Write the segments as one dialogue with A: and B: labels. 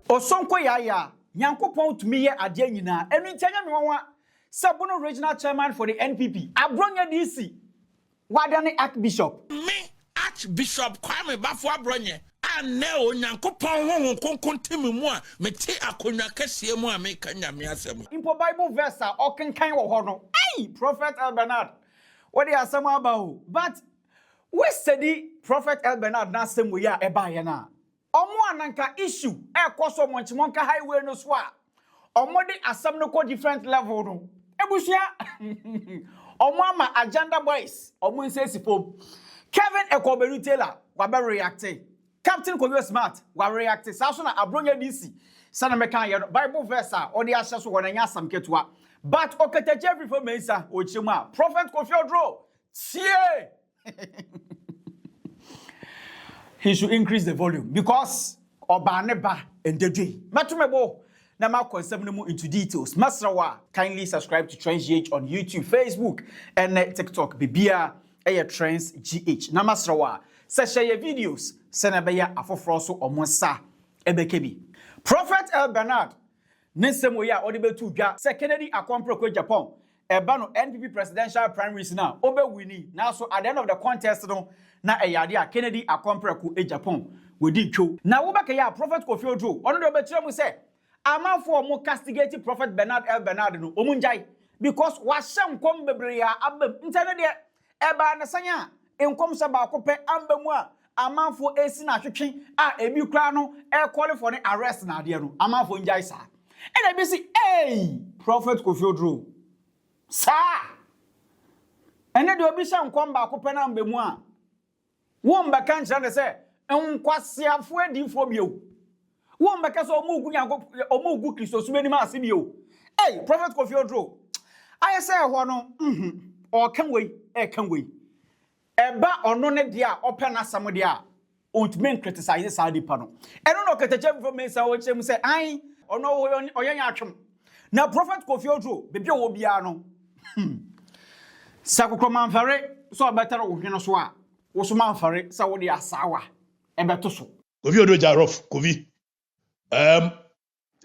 A: Osonko yaya Nyankopon tumi ye ade nyina enu ntanya me wanwa Sabono regional chairman for the NPP Abronye DC wadane Archbishop
B: me Archbishop Kwame Bafo Abronye ane o Nyankopon honhon konkon temi mu a mete akonwa kase mu a me kanya me asem
A: impo Bible verse a okenkan wo ho no hey Prophet El Bernard what dey asem about but we study Prophet El Bernard na asem we a eba ye na omo ananka issue e koso monchimonka highway no so a omo de asem no ko different level no ebusia omo ama agenda boys omo nsesi pom Kevin Ekoberu Taylor wabe reacting Captain Koyo Smart wa reacting saso na Abronye DC sana meka ye Bible verse a odi ahye so wonanya asam ketua but Okatakyie Fíres Mensa ochemu a Prophet Kofi Oduro tie he should increase the volume because obaneba endedwe matumebo na ma concept into details masrawa kindly subscribe to Trends GH on YouTube, Facebook and TikTok bibia Trends GH na masrawa se share videos se na be ya afoforo so omonsa ebekebi Prophet El Bernard nesemo ya odibetu dwa se Kennedy Akwampro Japan eba no NPP presidential primaries na obe winning now so at the end of the contest no na eyade a Kennedy Akwampro Japan wedi two na wo beka ya Prophet Kofi Oduro ono de obetire mu se amanfo mo castigate Prophet Bernard El Bernard no omunjai because wa hyem kom bebre ya abam ntane de eba na sanya enkom se ba ko pe ambamu a amanfo esi na hwetwe a ebi kra no e call for the arrest na de no amanfo njai sa e be si hey Prophet Kofi Oduro sa ene de obi hyem kom ba ko pe na ambamu a wo mbaka nchira se enkwasiafo adifo bio wo mbaka so omugu Kristo sumeni ma ase bio hey Prophet Kofi Oduro aye say ho no o kan we eba ono ne dia open asam dia ontmen criticize Saudi pano eno no Okatakyie Fíres Mensa wo chem say ai ono oyanya atwem na Prophet Kofi Oduro bebia wo bia no sakokro manfare so better wo hwene so a wo so manfare sa wo dia asawa ebeto so
C: Kofi Oduro Jarof Kofi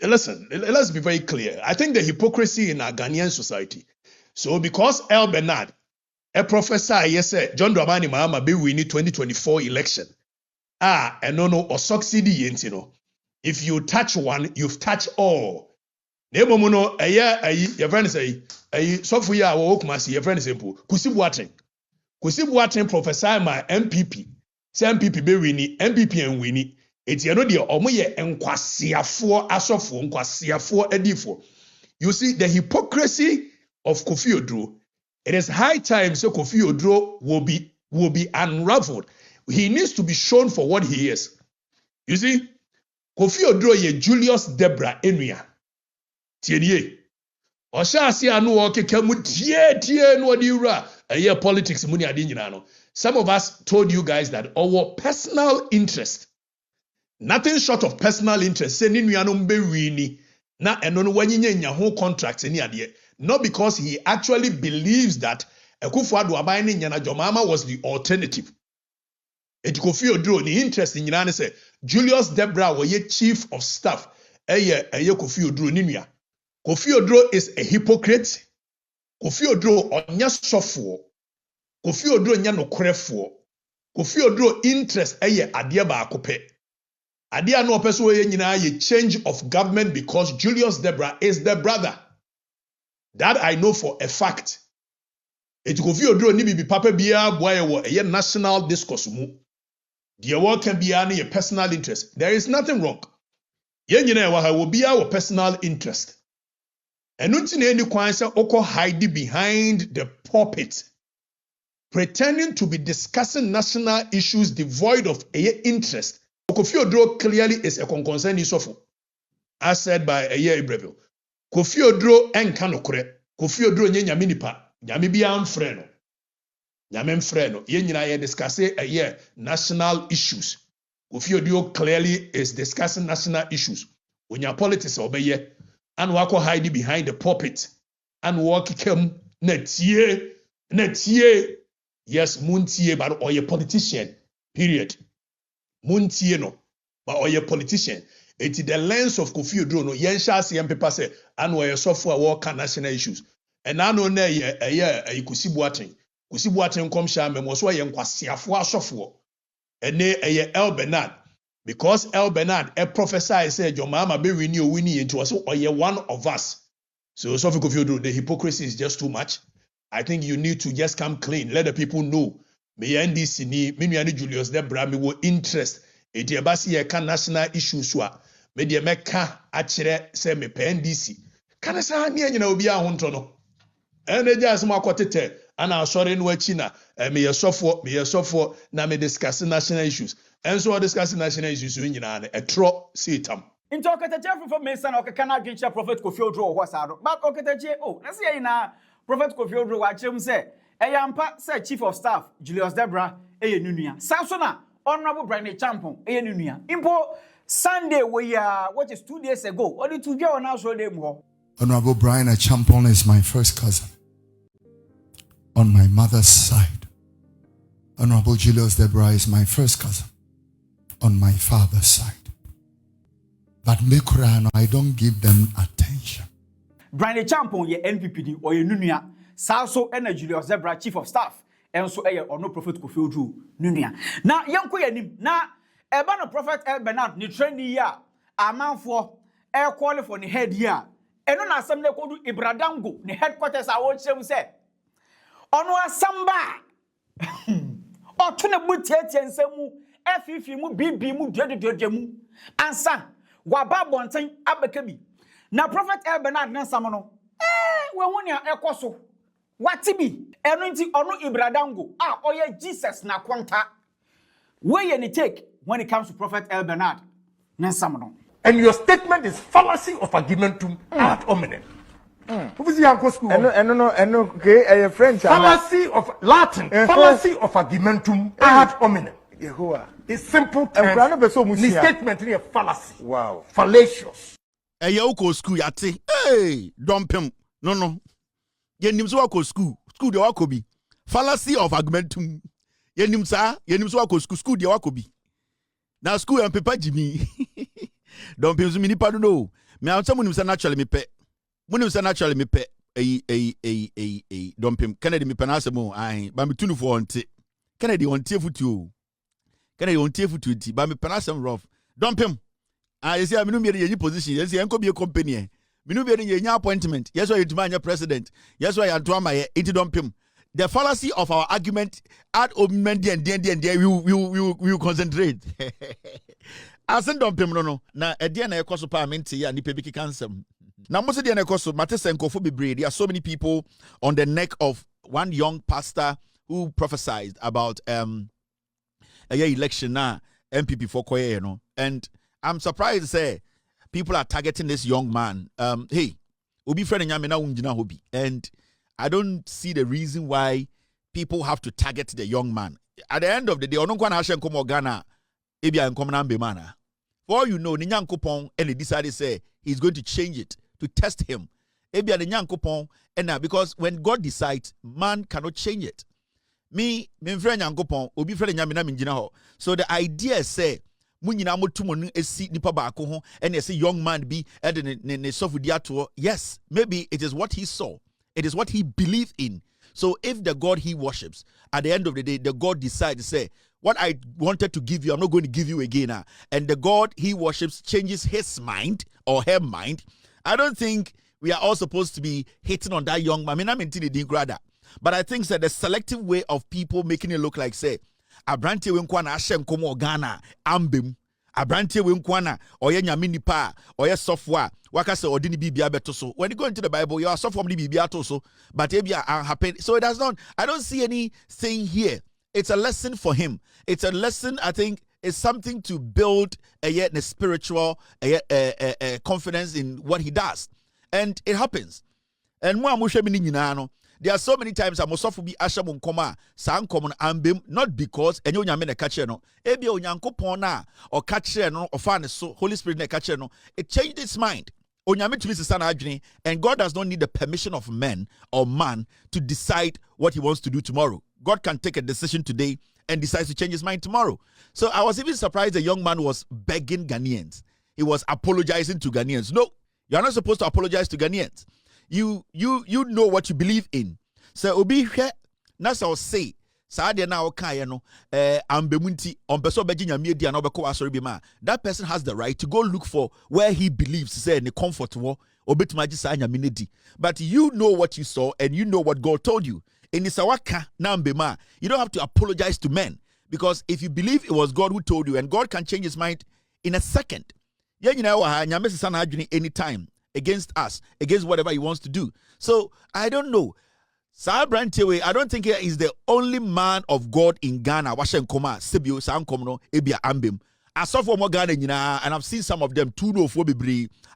C: listen, let's be very clear. I think the hypocrisy in our Ghanaian society. So because El Bernard, a professor, yes, John Dramani Mahama be winning 2024 election. And no, or succeed, you know. If you touch one, you've touched all. Nebomono, your friend say, Sophia Wokumasi, your friend simple. Kusibuating professor my MPP. Say MPP be winning, MPP and winning. It's you know the omoye enkwasiafo asofo enkwasiafo edifo. You see the hypocrisy of Kofi Oduro. It is high time so Kofi Oduro will be unraveled. He needs to be shown for what he is. You see, Kofi Oduro ye Julius Debra Enua. Tienye. Osha asi anu okeke mu tie no di ura. Aye politics muni adi nyina no. Some of us told you guys that our personal interest, nothing short of personal interest, say ni nuanom be wini na eno no wanyenya nya ho contract ni ade. Not because he actually believes that Akufo-Addo aban ni nyana Jomama was the alternative. Eti Kofi Oduro ni interest nyina ne say Julius Debra wo ye chief of staff eye Kofi Oduro ni nua. Kofi Oduro is a hypocrite. Kofi Oduro onya sofo. Kofi Oduro nya nokorefo. Kofi Oduro interest eye ade ba akope. Ade anu opeso ye nyina ye change of government because Julius Debra is the brother. That I know for a fact. Eti Kofi Oduro ni bibi papa bia boye wo eye national discourse mu. The work can be any personal interest. There is nothing wrong. Ye nyina wa ha wo bia wo personal interest. Enunti na eni kwan se oko hide behind the pulpit, pretending to be discussing national issues devoid of interest. Kofi Oduro clearly is a concerned isofo, as said by Ibreville. Kofi Oduro enka nokore. Kofi Oduro nye nyame nipa. Nyame bia mfre no. Nyame mfre no. Ye nyina ye discuss national issues. Kofi Oduro clearly is discussing national issues. Onya politics obeye and wako hide behind the pulpit and walk kem netie. Yes, muntie but or a politician. Period. Muntie no, but or a politician. It is the lens of Kofi Oduro no yensha CM paper say and we software work national issues. And I know na a kusibuaten come sha memo so ye nkwasiafo asofo. Ene El Bernard because El Bernard a prophesy say your mama be winnie into us or ye one of us. So Sophie Kofi Oduro, the hypocrisy is just too much. I think you need to just come clean. Let the people know. Me NDC ni me Julius Debra me wo interest. Eti ebasi ye ka national issues so a me de meka akire say me pe NDC. Kana sa ne nyina obi a honto no. Ene gya asem akotete ana asore no achi na me yesofo na me discuss national issues. Enso discuss national issues nyina na etro sitam.
A: Into Okatakyie Afrifa Mesa okeka na adwenche Prophet Kofi Oduro ho sa do. But Okatakyie let's say na Prophet Kofi Oduro wa chem say eyampa say Chief of Staff Julius Debra eye nunua. Sanso na Honorable Brian Champon eye nunua. Impo Sunday we what is 2 days ago. Only 2 days on our show dem ho.
D: Honorable Brian Champon is my first cousin on my mother's side. Honorable Julius Debra is my first cousin on my father's side. But Mekurano, I don't give them attention.
A: Brian Champon ye NPPD or ye nunua. Sanso and Julius Debra Chief of Staff. And so or no Prophet Kofi Oduro nunua. Now yanko yanim na eba no Prophet El Bernard ni training ya amanfo e qualify ni head ya. Eno na asem na kodu Ibradango ni headquarters a wo kyerem se ono asamba oto ne butiatia nsemu afifi mu bibi mu dwedwedwe mu ansa waba bonten abekabi na Prophet El Bernard na sam no we hu ne ekoso watibi eno nti ono Ibradango oye Jesus na kwanta we ye ni take when it comes to Prophet El Bernard na sam no.
E: And your statement is fallacy of argumentum ad hominem. Who's the uncle school?
F: Okay, French.
E: Fallacy of Latin. Fallacy of argumentum ad hominem. It's simple terms. The statement is a fallacy.
F: Wow.
E: Fallacious.
B: Uko school yate. Hey, dump him. No. Yenimso wako school. School de wako bi. Fallacy of argumentum. Yenimso wako school de wako bi. Now school and paper Jimmy. Don't pay me nipa no. Me am say munim say naturally me pe. Munim say naturally me pe. Don't pay. Kennedy me pe na asemo ai. Ba me tunu for onte. Kennedy onte futu. Kennedy onte futu ti. Ba me pe na asem rough. Don't pay. You see, I mean, you position. You see, I be a company. Me no be any appointment. Yes, why you to be president. Yes, why you to my it don't pay. The fallacy of our argument ad hominem then we concentrate. Asen don't pay no. Na ede na ekoso parliament ya ni pebiki cancel. Na mo se de na ekoso matese nkofo bebre. There are so many people on the neck of one young pastor who prophesied about a election na MPP for Koye, and I'm surprised to say people are targeting this young man. Hey, obi friend nyame na unjina hobi, and I don't see the reason why people have to target the young man. At the end of the day, ono kwa na ashe nkomo Ghana ebia nkomo na mbe mana. For all you know, ni nyankopon and he decided to say he's going to change it to test him. Ebia ni nyankopon and because when God decides, man cannot change it. Me friend nyankopon obi friend nyame na minjina ho. So the idea is say munyina motumo no esi nipa baako ho and say young man be ne sofudiato. Yes, maybe it is what he saw. It is what he believed in. So if the God he worships, at the end of the day, the God decides to say, what I wanted to give you, I'm not going to give you again. And the God he worships changes his mind or her mind. I don't think we are all supposed to be hitting on that young man. I mean, I'm into the grada. But I think that the selective way of people making it look like, say, Abronye wenkwana ashem komo Ghana, ambem. Abronye wenkwana, oye nyamini pa, oye software, wakase odini bibia betoso. When you go into the Bible, you are software bibia toso, but ebia happen. So it does not, I don't see anything here. It's a lesson for him. It's a lesson, I think, it's something to build a spiritual confidence in what he does. And it happens. And there are so many times I'm also be ashamun koma san common ambim, not because and you nyame catcher no ebi onyankopon na or catcher no or fan so Holy Spirit na catcher no it changed its mind. Onyame to listen adwene, and God does not need the permission of men or man to decide what he wants to do tomorrow. God can take a decision today and decides to change his mind tomorrow. So I was even surprised the young man was begging Ghanaians. He was apologizing to Ghanaians. No, you're not supposed to apologize to Ghanaians. You know what you believe in. So obi that's all say. That person has the right to go look for where he believes, say, in the comfort war, but you know what you saw and you know what God told you. In Isawaka, you don't have to apologize to men, because if you believe it was God who told you, and God can change his mind in a second, anytime against us, against whatever he wants to do. So I don't know. Abronye, I don't think he is the only man of God in Ghana. Washen Koma, Sibio, Sankomno, Ebia Ambim. I saw for more Ghana, and I've seen some of them, 204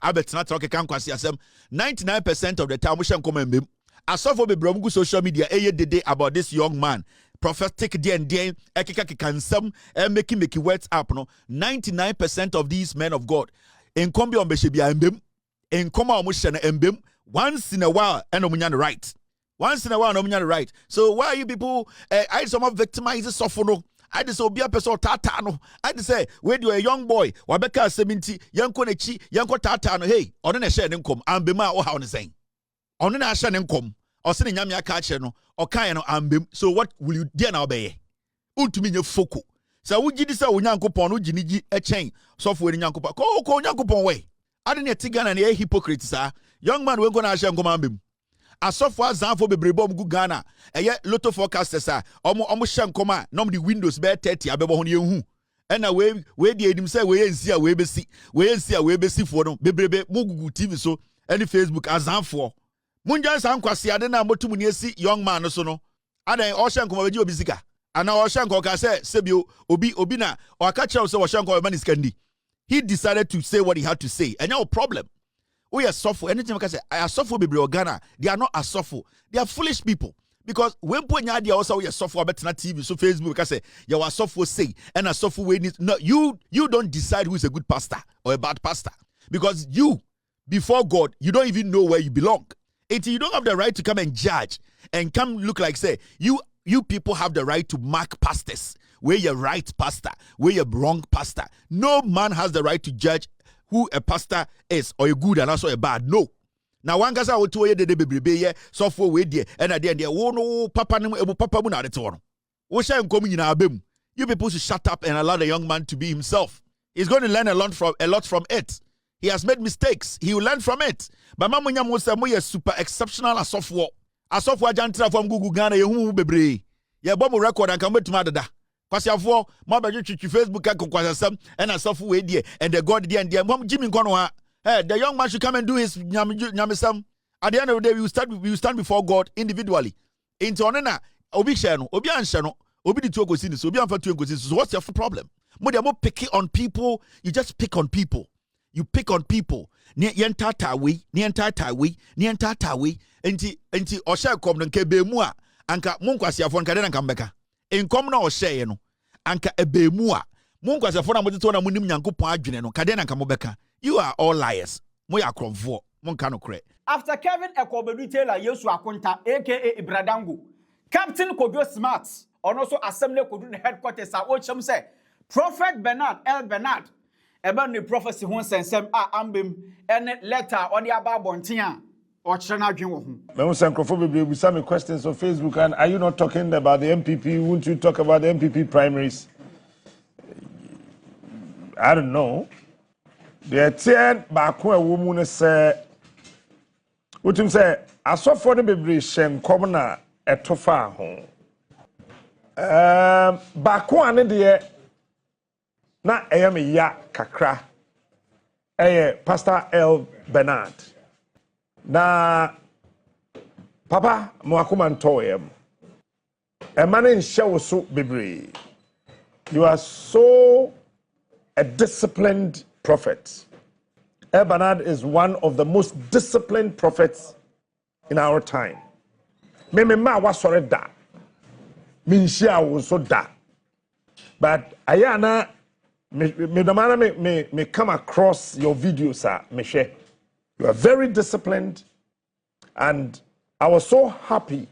B: I bet not talk 99% of the time, Washen Koma Mbim. I saw for the social media about this young man. Prophetic DND, Ekikansam, and making words up. No, 99% of these men of God in Kombi on Beshibia Mbim, in Koma Mushana Mbim, once in a while, and Omunyan right. Once in a while, no right. So why are you people? I some of victimize sofono. I just be a person tatano. I just say, where do a young boy? Wabeka 70, young konechi, young tatano. Hey, on a share income. I'm bema or how on the saying. On a share income. Or sending yamia catcher no or kayano ambim. So what will you do now be? Ultimate foco. So would you decide when yanko pon ujiniji a chain software in yanko ko yanko pon way. I didn't tigan and a hypocrite, sir. Young man, we're gonna share ambim. Asofo azanfo bebrebo mgu Ghana eye lotto forecasters a omo hye nkoma nom the windows be 30 abebo ho ne ehu ena we die edim say we ensi a we besi fo no bebrebe mugugu TV so any Facebook azanfo munjan san kwase ade na motum ne esi young man no so no adan o hye nkoma beji obisika ana o hye nkoma ka say sebio obi na o aka kire so o hye nkoma man iskandi. He decided to say what he had to say, and no problem. We are suffer. Anything I can say, I suffer baby Ghana. They are not a suffer. They are foolish people. Because when Ponya they also we are suffer about TV, so Facebook can say you are suffer say and a suffer way. No, you don't decide who is a good pastor or a bad pastor. Because you, before God, you don't even know where you belong. Until you don't have the right to come and judge and come look like say you people have the right to mark pastors. Where you're right pastor, where you're wrong pastor. No man has the right to judge who a pastor is, or a good and also a bad. No. Now one guy's out to the baby software with you, and at the end, no papa mu na de one. We shall come in our bim. You people should shut up and allow the young man to be himself. He's going to learn a lot from it. He has made mistakes. He will learn from it. But Mama Nyamusa is super exceptional as software. As software jantra from Google Ghana, you bebre. Ya bomb record and come to Madada. Kwasiafo mabaje twitwi Facebook akokwasasam and a software die and the God die and the mom Jimmy Nkono ha. Hey, the young man should come and do his nyamesam. At the end of the day, we stand before God individually. Into onena obi share no, obi anhye no, obi di tu okosi ni so, obi anfa tu okosi so. What's your problem? Mo dey mo pick on people. You just pick on people. You pick on people. Ni yentata we. Enti o share kom no nke be mu a anka mo nkwasiafo nka de na nkambeka. Income na o share no anka ebemu a mo nkwasefo na mo tete na mo nim Nyankopon adwene no kade na nka mo beka. You are all liars. Mo ya kromfo mo nka no kre.
A: After Kevin Ekobedu Taylor Yesu Akonta aka Ibradango, Captain Kojo Smart and also Assembly Kodu headquarters a o chem say Prophet Bernard about the prophecy ho sensem a ambem ene letter on the ababonten a or chana adwen wo ho.
E: Me won an we some questions on Facebook, and are you not talking about the MPP? Won't you talk about the MPP primaries? I don't know. The 10 back a woman say what him say asofo ne bebre shem kom na etofa ho. Back one de na eyame ya kakra. Pastor L Bernard. Na Papa Mwakuma Ntoyem. A man in show so bebre. You are so a disciplined prophet. El Bernard is one of the most disciplined prophets in our time. Me ma was sorry da. Minshia was so da. But ayana me come across your videos, sir. Me share. You are very disciplined, and I was so happy.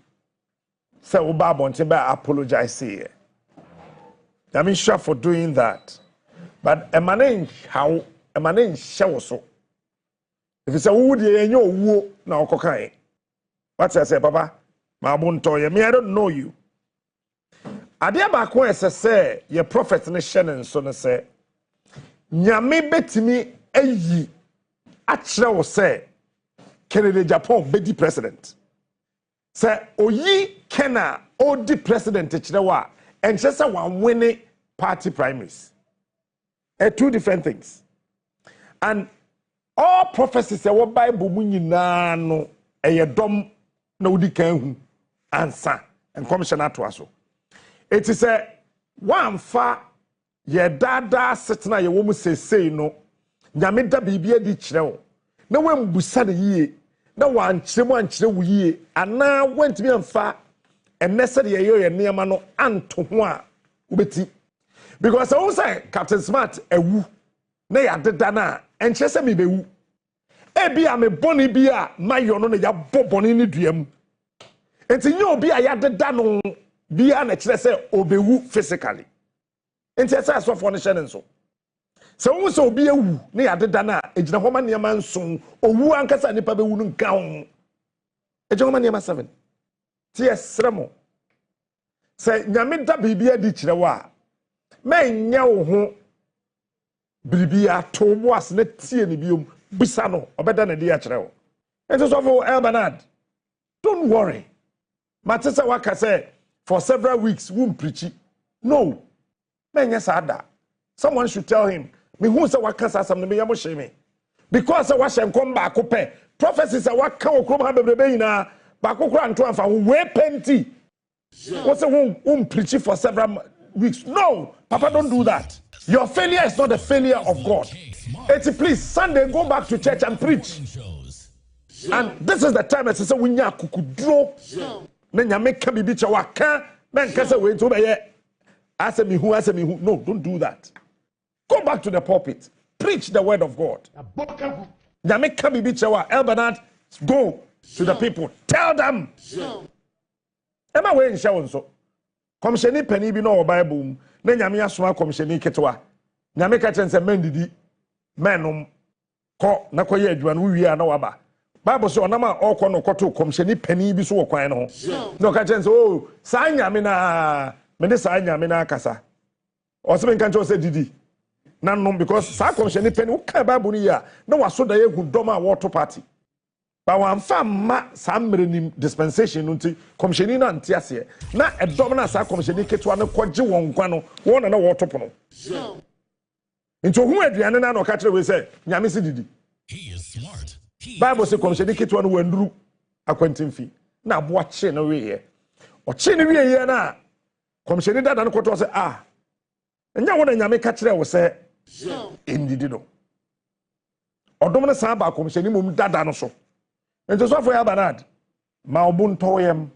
E: Say Uba Bontemba apologize here. I'm sure for doing that. But a man show so. If it's a wood, you know, now cocaine. What's I say, Papa? My bontoye, me, I don't know you. Adia bako say your prophet ne Shannon so say. Nyame betimi eyi achre wo say Kennedy Japan be president. Say oyi Kena odi president chire wa enche say wan win party primaries. Two different things. And all prophecies say what Bible mu nyina no eye dom na odi kan hu ansa and commissioner to aso. It is a one fa ye dada setna ye wo mu sesei no nyame da bibia di kire wo na wambusa ne yie na wankyere mu ankyere wo yie ana wantimi amfa enese de ye niam no anto ho a wobeti because I say Captain Smart ewu na ya deda na enkyere se me bewu e bia me boni bia mayo no na ya boboni ni duam enti nye obi a ya deda no bia na kire se obewu physically enti esa so for no hye so se wo so obi ewu na ya deda na ejina homa niam nso owu ankasa nipa bewu no nka ho ejina homa niam 7 ti esremo se nyame da bibia di kire wa menya wo ho bibia to bo as na tie ne biom bisa no obeda na di akire wo enti so for El Bernard don't worry matesa waka say for several weeks won't preach no menya sada someone should tell him me who say waka sasam ne me yamo sheme because wa hye nkom ba ko pe prophecies say waka okrom ha bebrebe yina ba ko kra nto amfa we penti what say won't preach for several weeks no papa don't do that your failure is not the failure of God. Please Sunday go back to church and preach and this is the time as say winya kukudro na nyame ka bibi che waka men ka say we to be ye asemi hu no don't do that. Go back to the pulpit, preach the word of God. Nyame ka bibi che wa El Bernard go to the people, tell them ema we nhye won so komsheni pani bi no Bible na nyame asoma komsheni ketwa nyame ka chen se men didi menum ko na koye adwuma no wi na waba Bible say onama okọ no koto komsheni pani bi so wo kwan no no ka chen se oh sa nyame na me ne sa nyame na akasa o se men kan cho se didi na no because sa komsheni pani wo ka Bible ni ya na waso da ye gu dom a water party ba wan fa ma sa mrenim dispensation nti komsheni na ntiase na edom na sa komsheni ketwa na koje won kwa no won na water pono nti ohun aduane na no ka kire we say nyame se didi. He is smart. Bible say komsheni ketwa no wanduru akwantimfi na abo ache na we ye o che ne we ye na komsheni dada no koto say enya wona nyame ka kire we say endidi no odom na sa ba komsheni mum dada no so enti so for El Bernard ma obuntoyem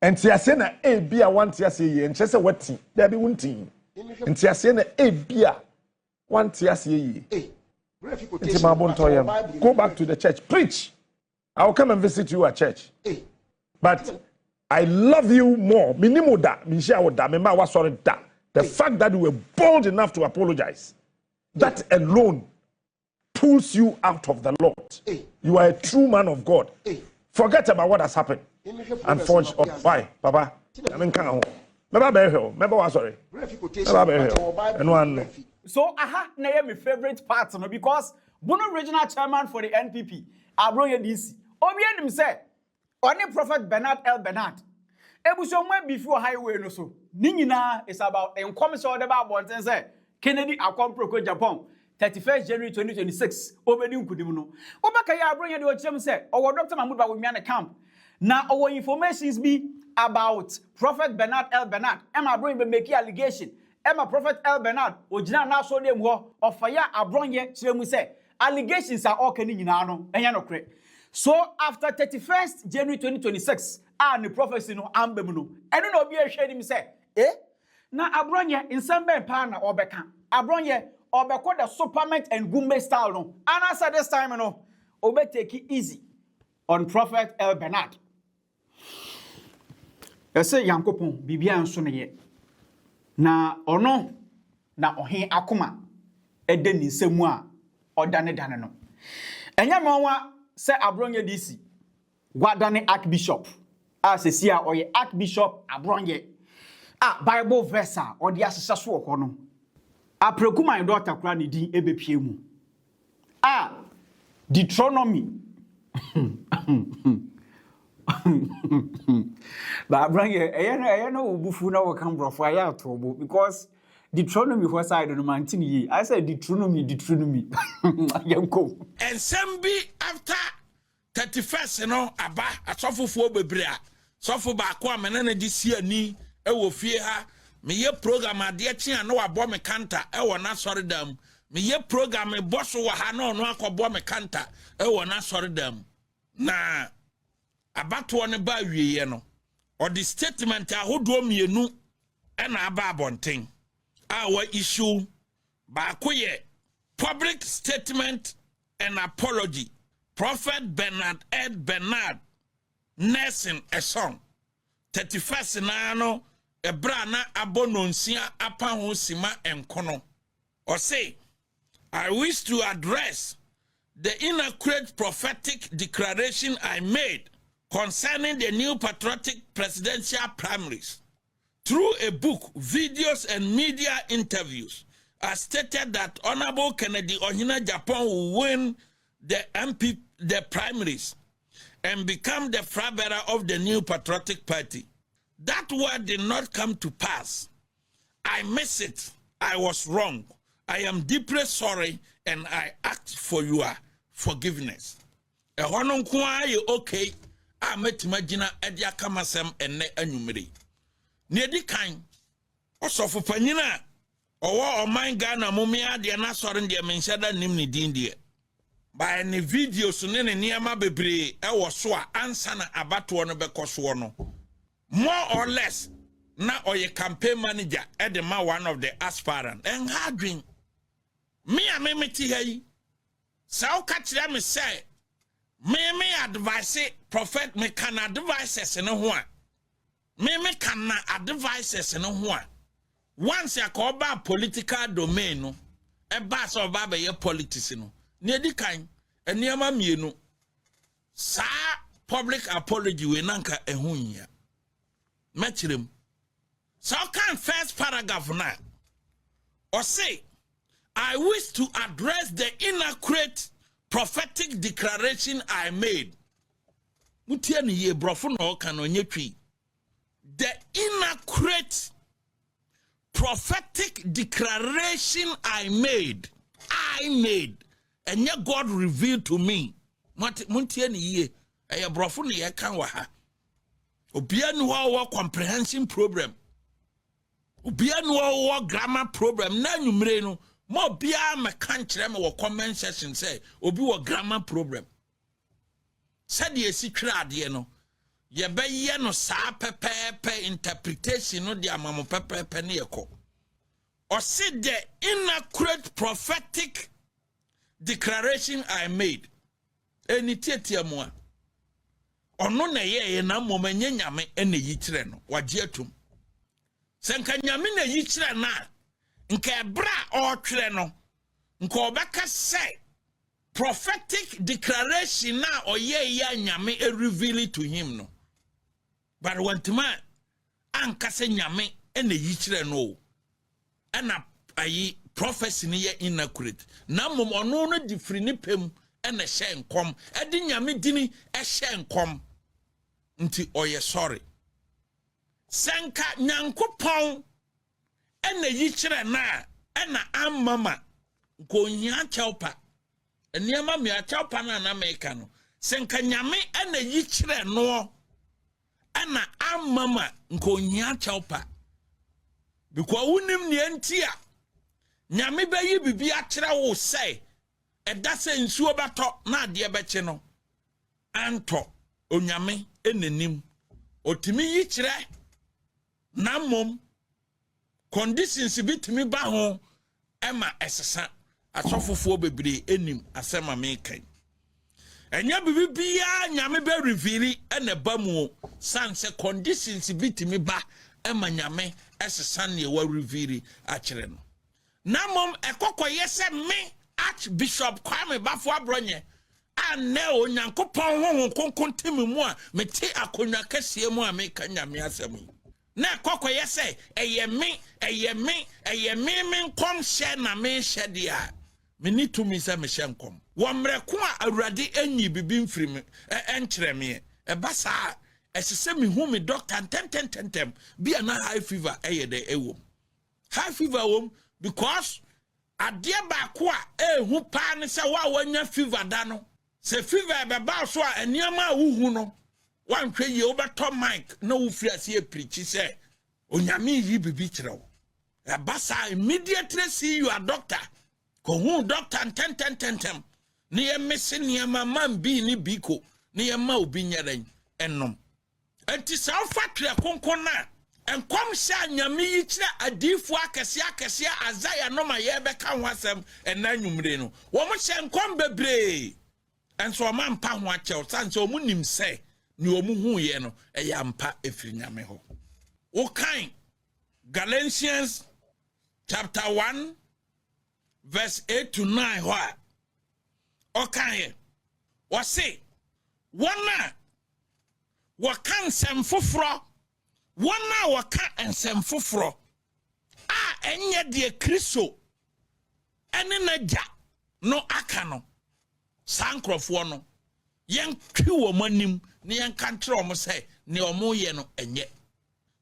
E: enti ase na bia wanti ase ye enche se wati da bi wunti enti ase na bia wanti ase ye enti ma obuntoyem go back to the church, preach. I will come and visit you at church, but I love you more minimo da mi share wo da me ma wa sorry da the fact that you were bold enough to apologize, that alone pulls you out of the Lord. You are a true man of God. Forget about what has happened and forge on why, Papa. I mean, can't sorry.
A: So, na my favorite part, because Bono regional chairman for the NPP, Abronye DC, Obi him say, only Prophet Bernard El Bernard. Ebusomwe before highway no so. Ningina is about encomiso the Bible and say Kennedy Akwamproko Japan. 31st January 2026 obedi nkudim no obaka ya Abronye de ochem say owo Dr. Mahmoud ba we mian camp na our informations be about Prophet Bernard El Bernard Emma Abronye be make allegation Emma Prophet El Bernard ogina na so dem ho ofaya Abronye kiremu say allegations are all kani nyina no enya no kre. So after 31st January 2026 the prophecy no ambem no eno na obi ehwe nim say na Abronye insembe pa na obeka Abronye Obeko the Superman and Gumbe style no. And I said this time no, Obe take it easy on Prophet El Bernard. I say Yankopon Bibia and Sonye. na ono na ohen akoma ede ni nsemu a odane dane no enya monwa se Abronye DC gwadane Archbishop sesi a oye Archbishop Abronye Bible verse a odi asesa so okọ no aprekuman do takura ne din ebepie mu Deuteronomy But Abronye eye no obufu na wo kan brofo aya atobo because Deuteronomy for side no mantin yi. I said Deuteronomy. Yanko.
G: And some be after 31st no aba asofofo bebre a sofo ba ko amene na disi ani e wo fie ha me ye program ade chi na wa bo me kanta e wo na sori dam me ye program e boss wo ha na ono akobo me kanta e wo na sori dam na abato ne ba wieye no or the statement ahodo mienu e na aba abonten our issue bakoye public statement and apology Prophet Bernard Ed Bernard Nelson a song 31st na no ebra na abononsia apa ho sima enkono or say I wish to address the inaccurate prophetic declaration I made concerning the new patriotic presidential primaries. Through a book, videos, and media interviews, I stated that Honorable Kennedy Ohina Japan will win the primaries and become the flag bearer of the new patriotic party. That word did not come to pass. I missed it. I was wrong. I am deeply sorry and I ask for your forgiveness. Okay. I met Magina Edia Kamasem and Anumiri. Nedi kind also for Panina or my Ghana Mumia, the Nasoran, the Menshada Nimni Dindia. By any video, Sunene Niama Bebre, I was swa ansana abatuano bekoswono. More or less, now or your campaign manager, Edema, one of the aspirant, and hardwing. Me a memeti hey. So catch them say, me advise it, prophet me can advise no one. Me can advise no one. Once you call about political domain, no, a bass of Baba ye politics, no, near the kind, and near my no. Sa public apology we nanka a hunya. Match him. So can first paragraph now. Or say, I wish to address the inaccurate prophetic declaration I made. Mutiani ye brofo no kan onye twi. The inaccurate prophetic declaration I made, and yet God revealed to me. Mutiani ye a brofo no ye kan wa ha. Obia no wa comprehension problem. Obia no wa grammar problem. Na nwumre no mo bia me kan kire me wo comment section say obi wo grammar problem. Said ye si twere ade no ye be ye no sa pepepe interpretation no de amamo pepepe ne yeko. Or said the inaccurate prophetic declaration I made. Eni tietia mo a ono na ye na mo manye nyame ene yi kire no wagye atum. Senka nyame na yi kire na nke bra or twere no nke obeka say prophetic declaration na oye ya nyame e reveal to him no. But when man anka se nyame ene yi kire no ena ayi prophecy ni ye inaccurate na mom ono no difri ni pem ene hye nkom edi nyame dini e hye nkom nti oye sorry senka nyankopon ene yi kire na ena amama ko nya chawpa eniama me achawpa na meka no senka nyame ene yi kire no ena amama ko nya chawpa because unim ne antia nyame bayi bibi akire wo say eda se nsuo bato na ade beche no anto onyame enenim otimi yi kire na mom conditions bitimi ba ho ema esesa asofofo bebre enim asema mekan enya bibia nyame be reveal ene ba mu sanse conditions bitimi ba ema nyame esesane wa reveal akyere no na mom ekokoye se me Archbishop Kwame Bafo Abronye ane onyankopon honhom konkon temi mu a mete akonwa kase mu a me kanyame asem na ekokoye se eye me nkom hye na me hye dia me ni to me se me hye nkom wo mreko a awurade anyi bibi mfiri me enkyere me basa esese me hu me doctor tentem bia na high fever de ewom high fever wom because adie ba ko a ehu pa ne se wa wanya fever da no se fever be ba so a eniama wuhu no wanhwe ye obeto mic na wo firi ase e preach se onyame yi bibi kirewo basa immediately see your doctor ko hu doctor tentem ne ye mese ne man bi ni biko ne ye ma obi nyeren ennom enti sa fatwe konkon na enkom sha nyame yi kire adifu akese azaya no ma ye be ka ho asem enanyumre no wo mo hye enkom bebre enso o ma mpa ho akyɛw sanse o mu nim se ni o mu hu ye no eya mpa efiri nyame ho o kan Galatians chapter 1 verse 8 to 9 ho o kan ye wo se wona wo kan sem foforo wona wo kan ensem foforo a enye de Kristo ene naja no aka no sankrofo no yen twi wo manim ne yen kantre o mo se ne o mo ye no enye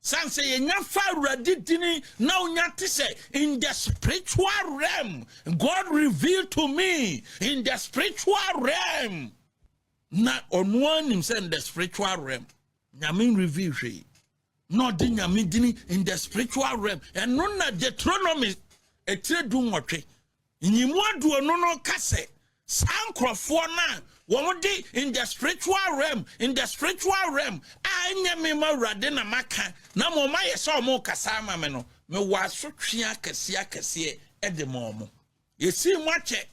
G: sanse yenya fa awurade dini na onya te se in the spiritual realm God revealed to me in the spiritual realm na ono anim se in the spiritual realm nyame reveal hwe no de nyame dini in the spiritual realm and no na Deuteronomy etredu nwotwe nyimu adu ono no kase sankrofo na wo de in the spiritual realm anyame mawrade na maka na mo ma yesa o mo kasa ma me no me wasotwe akese e de mo mo yesi mo ache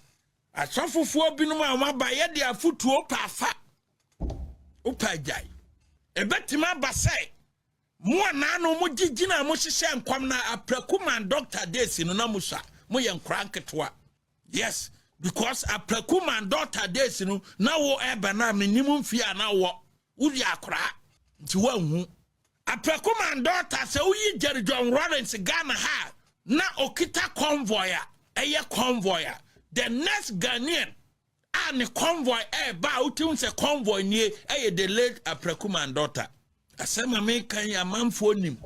G: asofofo binum a maba ye de afutuo pafa upajai ebetima basai mo na no mo gigina mo hihye nkwam na aprakuman doctor desi no na musa mo ye nkran ketwa yes because aprakuman doctor desi no na wo eba na menimu mfia na wo uri akra nti wanhu aprakuman doctor se uyi Jerry John Lawrence Ghana ha na okita convoy a the next Ghanaian and convoy ba utim se convoy nie the late aprakuman daughter asema me kan ya manfo nim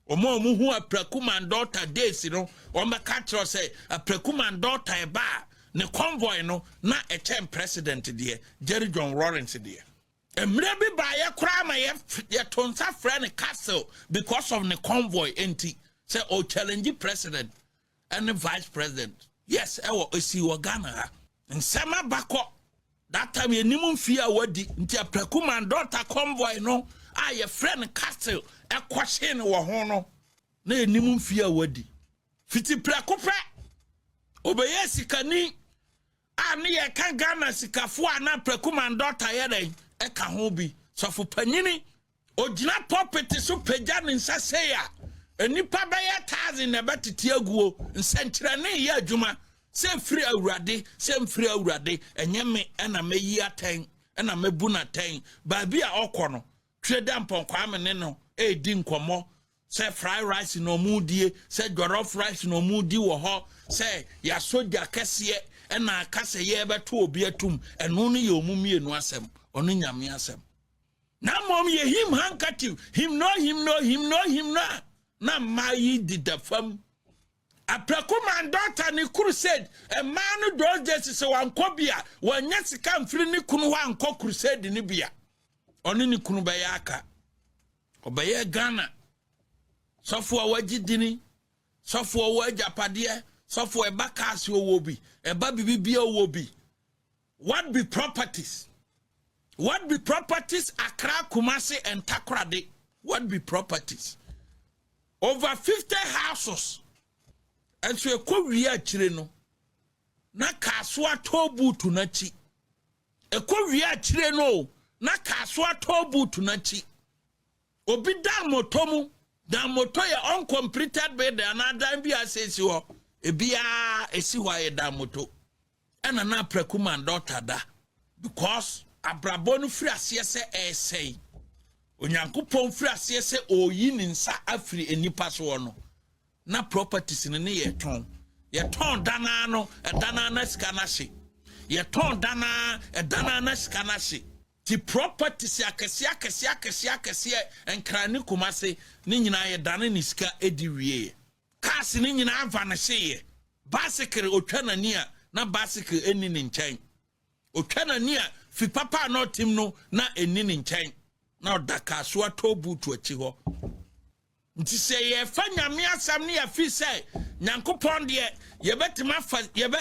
G: omo hu aprakuman daughter days no o me catch say aprakuman daughter ba ne convoy no na president there Jerry John Lawrence there emre bi ba ye kra ma ye tonsa friend castle because of the convoy enti say o challenge president and the vice president yes esi wo Ghana nsema bako that time ye nimu fia wadi nti aprakuman daughter convoy no a ye friend castle ekwahye ne wo ho no na ye nimu fia wadi fiti prakopra obeye sikani a ne ye kan Ghana sikafo ana aprakuman daughter ye den eka ho bi sofo panyini ogina property so pagya ne nsa sei a enipa be ye 1000 na betiti aguo nsenkyere ne ye adwuma se free awurade enye me na meyi aten na mebu na ten ba bi a okọ no twede amponkwa me ne no di nkomo se fried rice no mudie se jollof rice no mudi wo ho se ya soja kese na akase ye beto obi atum eno no ye omumienu asem onu nyame asem na mom ye him handkerchief him no na mayi didafam aprakuman daughter ni crusade a man those days se wankobia wanya sika mfiri ni kunu wa anko crusade ni bia oni ni kunu ba yaka obaye Ghana sofo wagidini sofo wajapade sofo ebakasi owobi eba bibibia owobi what be properties Accra, Kumasi and Takoradi what be properties over 50 houses and so ekowia chire no na kaswa tobu tunachi ekowia chire no na kaswa tobu tunachi obi da motomu Dan moto ye uncompleted bed another bi asesi ho. Ebia esi ho ye dan moto. Ena na prekuma daughter da. Because abrabonu free asiye se say. Onyankopon free asiye se oyi ni nsa afiri enipa so no. Na properties ne ye ton. Ye ton dana no, dana na sika na hye. Ye ton dana, dana na sika na hye. Ti properties akese enkrani kumase ni nyina ye dana ni sika edi wie. Cars ni nyina vanish ye. Bicycle otwa na ni a na bicycle eni ni nchen. Otwa na ni a fi papa no tim no na eni ni nchen. Na odaka so atobu to achi ho. Nti se ye fa nyame asam ne ye fi se nyankopon de ye betima fa ye be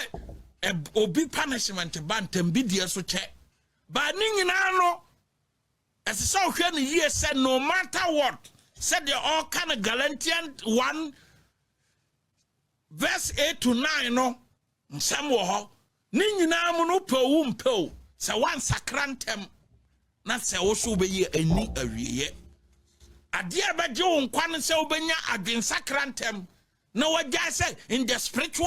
G: obi punishment bantem bi de so che ba ni nyina no as so hwe ne ye se no matter what said they all kind of Galatians 1 verse 8 to 9 no nsam wo ho ni nyina mu no pewu mpew se wan sakrantem na se wo so be ye ani awieye ade abaje wo nkwan se obenya adwensakrantem na wajja say in the spiritual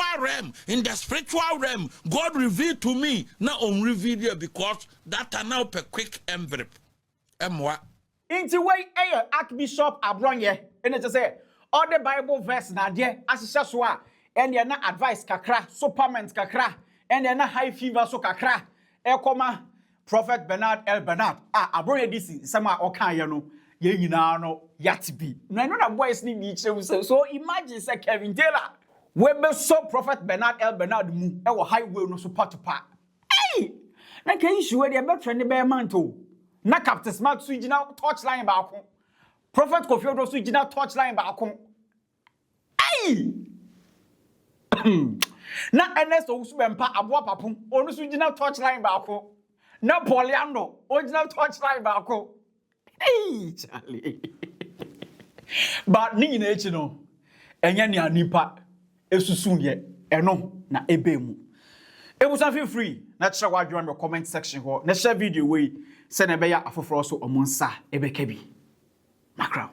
G: realm God revealed to me na on reveal you because that are now per quick envelope emwa
A: inti way Archbishop Abronye ene je say all the Bible verse na de asese so a ene na advice kakra supplement kakra ene na high fever so kakra ekoma Prophet Bernard L. Bernard Abronye disi sama okan ye no ye nyina no yatbi no na boys ni bi chere so imagine say Kevin Taylor we be so Prophet Bernard L. Bernard mu e wo highway no so part hey na kan issue we dey be trend be man to na Captain Smart so gina touch line ba ko Prophet Kofi Oduro so gina touch line ba ko hey na Ernest Owusu bempa aboa papum onu so gina touch line ba ko na Poliando original touch line ba ko hey Charlie but ni nyina echi no enya ne anipa esusun ye eno na ebemu ebusa feel free na kyerɛ wadwo on the comment section ho na share video we sɛ na ɛbɛyɛ afoforo so omonsa ebeka bi makra